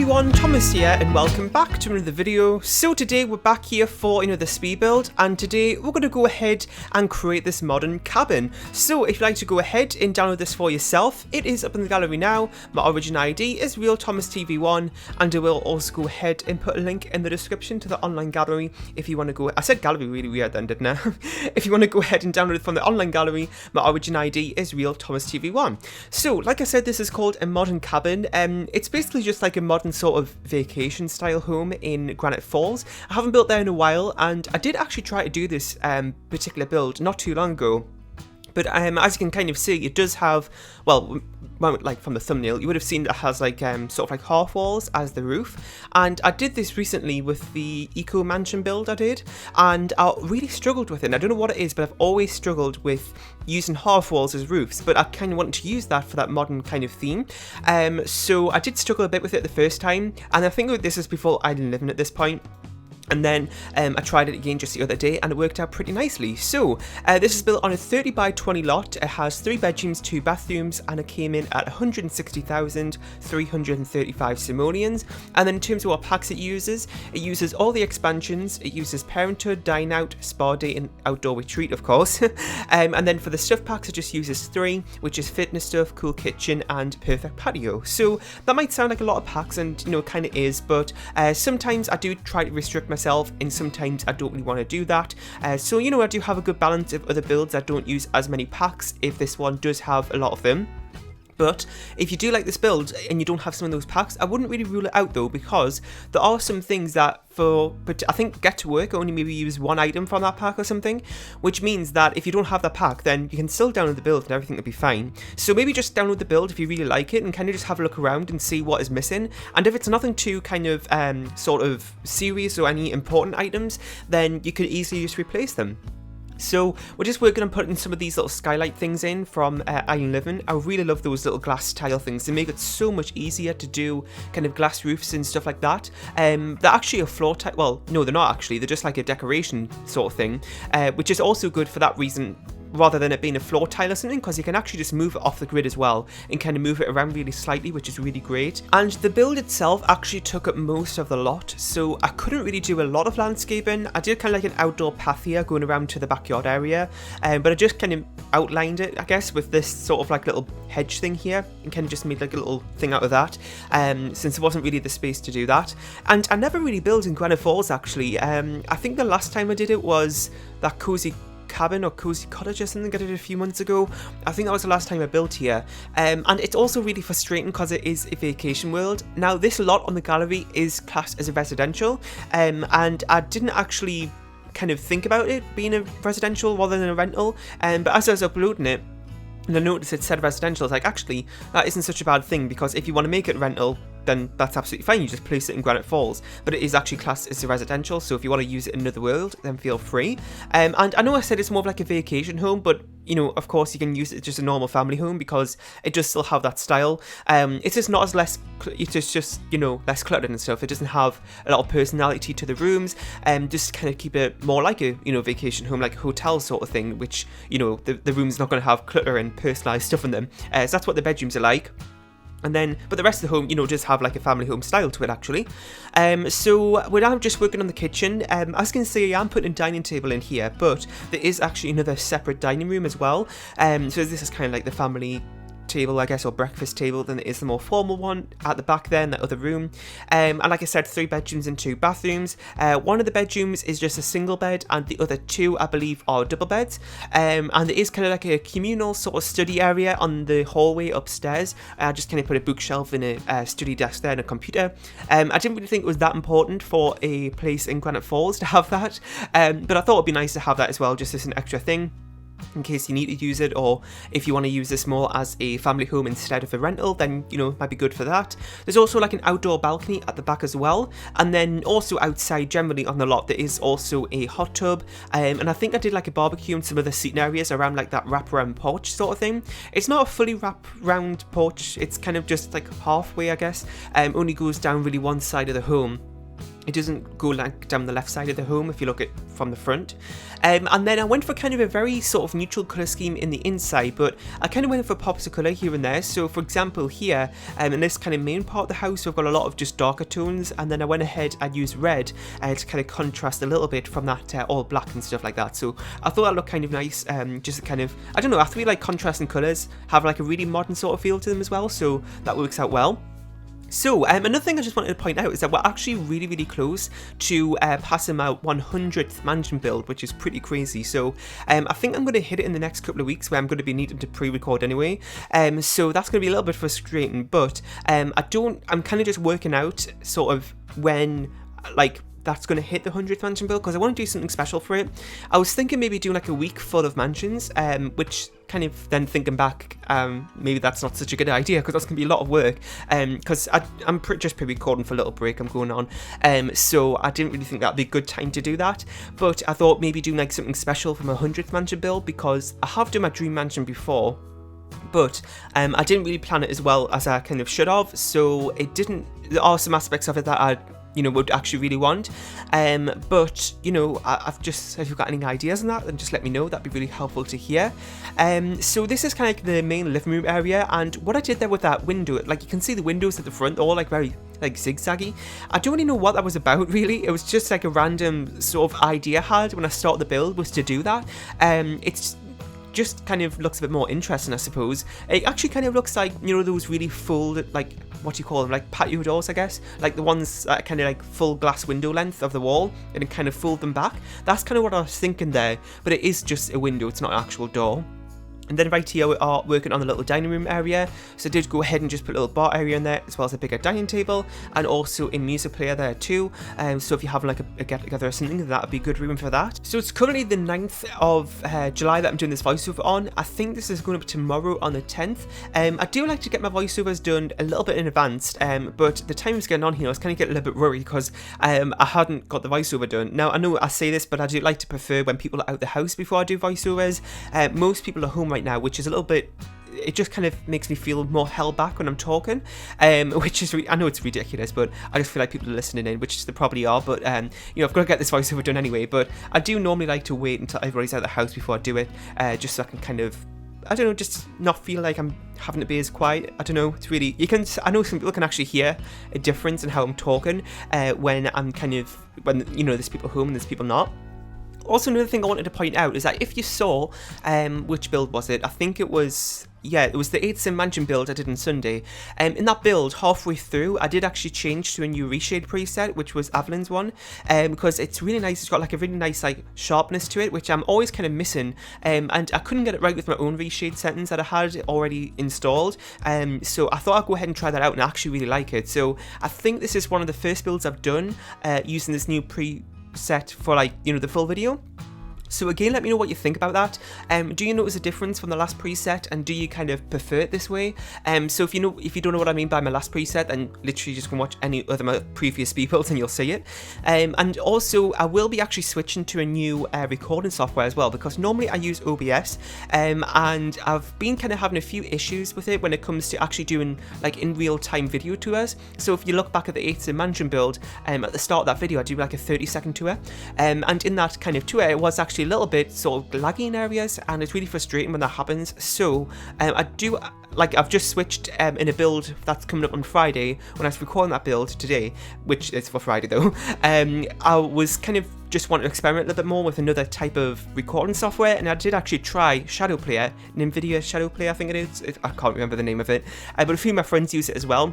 everyone, Thomas here and welcome back to another video. So today we're back here for another speed build, and today we're going to go ahead and create this modern cabin. So if you'd like to go ahead and download this for yourself, it is up in the gallery now. My origin ID is RealThomasTV1, and I will also go ahead and put a link in the description to the online gallery if you want to go. I said gallery really weird then, didn't I? If you want to go ahead and download it from the online gallery, my origin ID is RealThomasTV1. So like I said, this is called a modern cabin. It's basically just like a modern sort of vacation style home in Granite Falls. I haven't built there in a while, and I did actually try to do this particular build not too long ago. But as you can kind of see, it does have, well, like from the thumbnail, you would have seen that it has like sort of like half walls as the roof. And I did this recently with the Eco Mansion build I did, and I really struggled with it. And I don't know what it is, but I've always struggled with using half walls as roofs, but I kind of wanted to use that for that modern kind of theme. So I did struggle a bit with it the first time, and I think this is before I didn't live in at this point. And then I tried it again just the other day and it worked out pretty nicely. So this is built on a 30 by 20 lot. It has 3 bedrooms, 2 bathrooms, and it came in at 160,335 simoleons. And then in terms of what packs it uses all the expansions. It uses Parenthood, Dine Out, Spa Day, and Outdoor Retreat, of course. And then for the stuff packs, it just uses 3, which is Fitness Stuff, Cool Kitchen, and Perfect Patio. So that might sound like a lot of packs, and you know, it kind of is, but sometimes I do try to restrict myself, and sometimes I don't really want to do that. So you know, I do have a good balance of other builds that don't use as many packs if this one does have a lot of them. But if you do like this build and you don't have some of those packs, I wouldn't really rule it out though, because there are some things that but I think Get to Work only maybe use 1 item from that pack or something, which means that if you don't have that pack, then you can still download the build and everything will be fine. So maybe just download the build if you really like it and kind of just have a look around and see what is missing. And if it's nothing too kind of sort of serious or any important items, then you could easily just replace them. So we're just working on putting some of these little skylight things in from Iron Living. I really love those little glass tile things. They make it so much easier to do kind of glass roofs and stuff like that. They're actually a floor tile. Well, no, they're not actually. They're just like a decoration sort of thing, which is also good for that reason, rather than it being a floor tile or something, because you can actually just move it off the grid as well and kind of move it around really slightly, which is really great. And the build itself actually took up most of the lot, so I couldn't really do a lot of landscaping. I did kind of like an outdoor path here going around to the backyard area, but I just kind of outlined it, I guess, with this sort of like little hedge thing here, and kind of just made like a little thing out of that, since there wasn't really the space to do that. And I never really built in Granite Falls actually. I think the last time I did it was that cozy cabin or cozy cottage or something I did a few months ago. I think that was the last time I built here, and it's also really frustrating because it is a vacation world. Now this lot on the gallery is classed as a residential, and I didn't actually kind of think about it being a residential rather than a rental, but as I was uploading it and I noticed it said residential, I was like, actually that isn't such a bad thing, because if you want to make it rental, then that's absolutely fine. You just place it in Granite Falls, but it is actually classed as a residential, so if you want to use it in another world, then feel free. And I know I said it's more of like a vacation home, but you know, of course you can use it as just a normal family home because it does still have that style. It's just not as it's just you know, less cluttered and stuff. It doesn't have a lot of personality to the rooms, just kind of keep it more like a, you know, vacation home, like a hotel sort of thing, which, you know, the room's not going to have clutter and personalized stuff in them. So that's what the bedrooms are like. And then, but the rest of the home, you know, just have like a family home style to it actually. So we're now just working on the kitchen. I was going to say I am putting a dining table in here, but there is actually another separate dining room as well. So this is kind of like the family table, I guess, or breakfast table. Then there is the more formal one at the back there in that other room, and like I said, 3 bedrooms and 2 bathrooms. One of the bedrooms is just a single bed, and the other 2 I believe are double beds, and there is kind of like a communal sort of study area on the hallway upstairs. I just kind of put a bookshelf and a study desk there and a computer. I didn't really think it was that important for a place in Granite Falls to have that, but I thought it'd be nice to have that as well, just as an extra thing in case you need to use it, or if you want to use this more as a family home instead of a rental, then, you know, it might be good for that. There's also like an outdoor balcony at the back as well, and then also outside generally on the lot there is also a hot tub, and I think I did like a barbecue and some other seating areas around like that wrap-around porch sort of thing. It's not a fully wrap-round porch, it's kind of just like halfway, I guess, only goes down really one side of the home. It doesn't go like down the left side of the home if you look at from the front. And then I went for kind of a very sort of neutral colour scheme in the inside, but I kind of went for pops of colour here and there. So for example here, in this kind of main part of the house, we've got a lot of just darker tones, and then I went ahead and used red to kind of contrast a little bit from that all black and stuff like that. So I thought that looked kind of nice, just kind of, I don't know, I really like contrasting colours, have like a really modern sort of feel to them as well, so that works out well. So, another thing I just wanted to point out is that we're actually really, really close to passing my 100th mansion build, which is pretty crazy. So, I think I'm going to hit it in the next couple of weeks, where I'm going to be needing to pre-record anyway. So that's going to be a little bit frustrating, but I'm kind of just working out sort of when, like, that's going to hit the 100th mansion build, because I want to do something special for it. I was thinking maybe doing like a week full of mansions, which kind of then thinking back, maybe that's not such a good idea, because that's going to be a lot of work, because I'm just pre-recording for a little break I'm going on, so I didn't really think that'd be a good time to do that. But I thought maybe doing like something special for my 100th mansion build, because I have done my dream mansion before, but I didn't really plan it as well as I kind of should have, so there are some aspects of it that I would actually really want, but I've just, if you've got any ideas on that, then just let me know. That'd be really helpful to hear. So this is kind of like the main living room area, and what I did there with that window, like you can see the windows at the front, all like very like zigzaggy. I don't really know what that was about really. It was just like a random sort of idea I had when I started the build, was to do that. It's just kind of looks a bit more interesting, I suppose. It actually kind of looks like, those really full, like, what do you call them, like patio doors, I guess, like the ones that kind of like full glass window length of the wall, and it kind of fold them back. That's kind of what I was thinking there, but it is just a window, it's not an actual door. And then right here we are working on the little dining room area, so I did go ahead and just put a little bar area in there, as well as a bigger dining table, and also a music player there too. So if you're having like a get together or something, that would be good room for that. So it's currently the 9th of July that I'm doing this voiceover on. I think this is going to be tomorrow on the 10th. I do like to get my voiceovers done a little bit in advance, but the time is getting on here, I was kind of getting a little bit worried because I hadn't got the voiceover done. Now I know I say this, but I do like to prefer when people are out the house before I do voiceovers. Most people are home right now, which is a little bit, it just kind of makes me feel more held back when I'm talking, which is, I know it's ridiculous, but I just feel like people are listening in, which they probably are, but I've got to get this voiceover done anyway. But I do normally like to wait until everybody's out of the house before I do it, just so I can kind of, I don't know, just not feel like I'm having to be as quiet. I don't know, it's really, I know some people can actually hear a difference in how I'm talking when I'm kind of, when there's people home and there's people not. Also, another thing I wanted to point out is that if you saw, which build was it? I think it was, yeah, it was the 8th Sim Mansion build I did on Sunday. In that build, halfway through, I did actually change to a new reshade preset, which was Avalon's one, because it's really nice. It's got like a really nice like sharpness to it, which I'm always kind of missing, and I couldn't get it right with my own reshade settings that I had already installed. So I thought I'd go ahead and try that out, and I actually really like it. So I think this is one of the first builds I've done using this new preset for like the full video. So again, let me know what you think about that. Do you notice a difference from the last preset, and do you kind of prefer it this way? So if you don't know what I mean by my last preset, then literally just go and watch any other my previous builds and you'll see it. And also, I will be actually switching to a new recording software as well, because normally I use OBS, and I've been kind of having a few issues with it when it comes to actually doing like in real time video tours. So if you look back at the 8th Sim Mansion build, at the start of that video, I do like a 30-second tour, and in that kind of tour, it was actually a little bit sort of laggy in areas, and it's really frustrating when that happens. So I've just switched in a build that's coming up on Friday. When I was recording that build today, which is for Friday though, I was kind of just wanting to experiment a little bit more with another type of recording software, and I did actually try Shadow Player, NVIDIA Shadow Player, I think it is. I can't remember the name of it, but a few of my friends use it as well.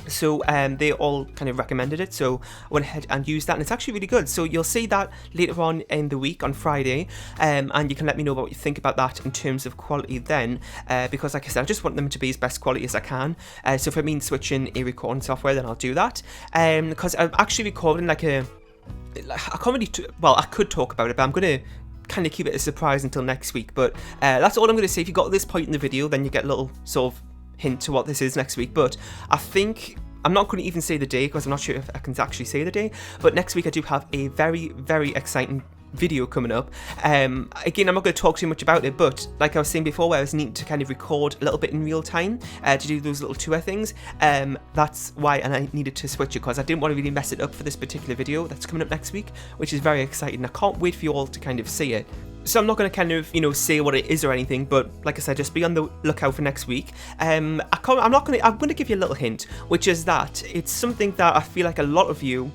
So they all kind of recommended it, so I went ahead and used that, and it's actually really good. So you'll see that later on in the week on Friday, and you can let me know what you think about that in terms of quality then, because like I said, I just want them to be as best quality as I can. So if it means switching a recording software, then I'll do that, because I'm actually recording I can't really, I could talk about it, but I'm going to kind of keep it a surprise until next week. But that's all I'm going to say. If you got to this point in the video, then you get a little sort of hint to what this is next week. But I think I'm not going to even say the day, because I'm not sure if I can actually say the day, but next week I do have a very, very exciting video coming up. Again, I'm not going to talk too much about it, but like I was saying before, where I was needing to kind of record a little bit in real time to do those little tour things, that's why, and I needed to switch it because I didn't want to really mess it up for this particular video that's coming up next week, which is very exciting. I can't wait for you all to kind of see it. So I'm not going to kind of, say what it is or anything, but like I said, just be on the lookout for next week. I'm going to give you a little hint, which is that it's something that I feel like a lot of you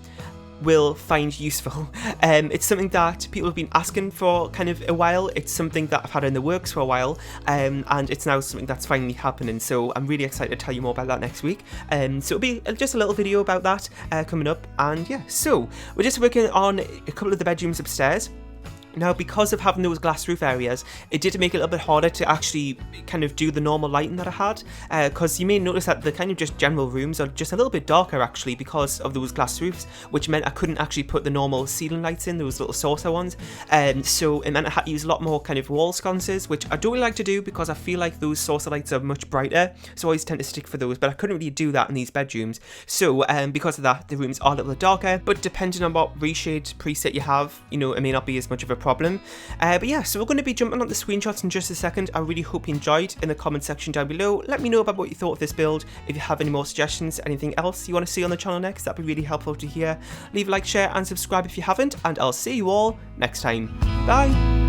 will find useful. It's something that people have been asking for kind of a while. It's something that I've had in the works for a while, and it's now something that's finally happening. So I'm really excited to tell you more about that next week. So it'll be just a little video about that coming up. And yeah, so we're just working on a couple of the bedrooms upstairs. Now, because of having those glass roof areas, it did make it a little bit harder to actually kind of do the normal lighting that I had, because you may notice that the kind of just general rooms are just a little bit darker actually because of those glass roofs, which meant I couldn't actually put the normal ceiling lights in, those little saucer ones, so it meant I had to use a lot more kind of wall sconces, which I don't really like to do because I feel like those saucer lights are much brighter, so I always tend to stick for those, but I couldn't really do that in these bedrooms. So because of that, the rooms are a little bit darker, but depending on what reshade preset you have, it may not be as much of a problem. But yeah, so we're going to be jumping on the screenshots in just a second. I really hope you enjoyed. In the comment section down below, let me know about what you thought of this build. If you have any more suggestions, anything else you want to see on the channel next, that'd be really helpful to hear. Leave a like, share and subscribe if you haven't, and I'll see you all next time. Bye!